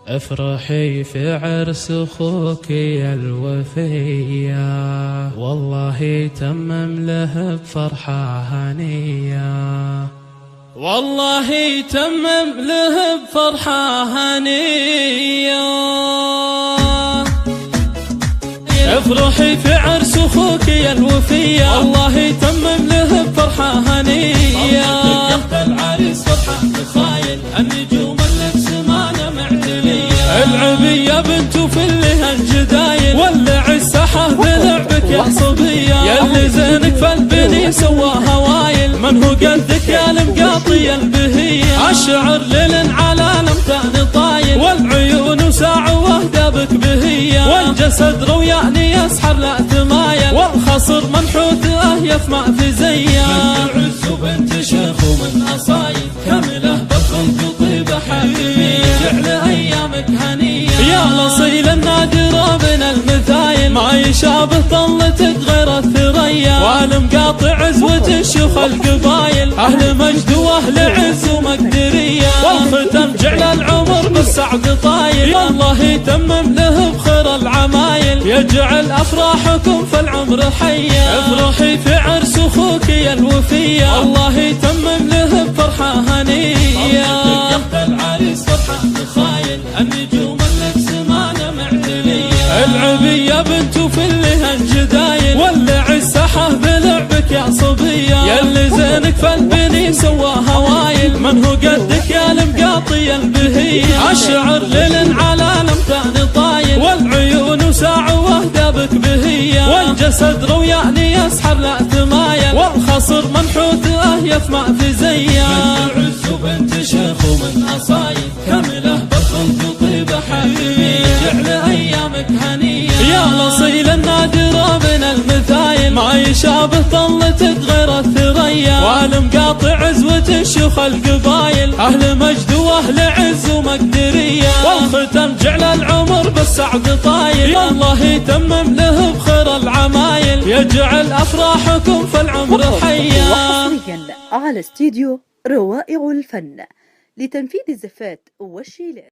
افرحي في عرس اخوك يا الوفية، والله تمم له بفرحة هنية، والله تمم له بفرحة هنية. افرحي في عرس اخوك يا الوفية، والله تمم له بفرحة هنية. العريس فرحة بخايل النجوم اللي بسمانه معتلية، العبية بنت فلها الجدايل، ولع الساحة بلعبك يا صبية، ياللي زينك فالبني سوى هوايل، من هو قدك يا المقاطي البهية، الشعر ليل على الامتان طايل، والعيون ساع وهدابك بهية، والجسد روياني يسحر لا تمايل، والخصر منحوته يفمع في زيه، بنت العز وبنت شيخ ومن أصايل، كاملة بالخلق طيبة حبيبية، جعل أيامك هنية، يا الأصيل النادر من المثايل، ما يشابه طلتك غير الثريا، والمقاطع عزوة الشيوخ القبايل، أهل مجد وأهل عز ومقدرية، والختم جعل العمر بالسعد طايل، والله يتمم له بخير العمايل، يجعل أفراحكم في العمر حية. افرحي في عرس أخوك يا الوفية، الله يتمم له بفرحة هنية. العريس فرحة بخايل النجوم اللي بسمانه معتلية، العبية بنت فلها الجدايل، ولع الساحة بلعبك يا صبية، ياللي زينك فالبني سوى هوايل، من هو قدك يا المقاطي البهية، الشعر ليل على الامتان طايل، والعيون ساع وهدابك بهية، والجسد روياني يسحر لا تمايل، والخصر منحوته يفمع في زيه، بنت العز وبنت شيخ ومن أصايل، كاملة بالخلق طيبة حبيبية، جعل أيامك هنية، يا الأصيل النادر من المثايل، ما يشابه طلتك غير الثريا، والمقاطع عزوة الشيوخ القبايل، أهل مجد وأهل عز ومقدرية، والختم جعل العمر بالسعد طايل، الله يتمم له بخير العمايل، يجعل أفراحكم في العمر حية. وحصريا على استديو روائع الفن لتنفيذ الزفات والشيلات.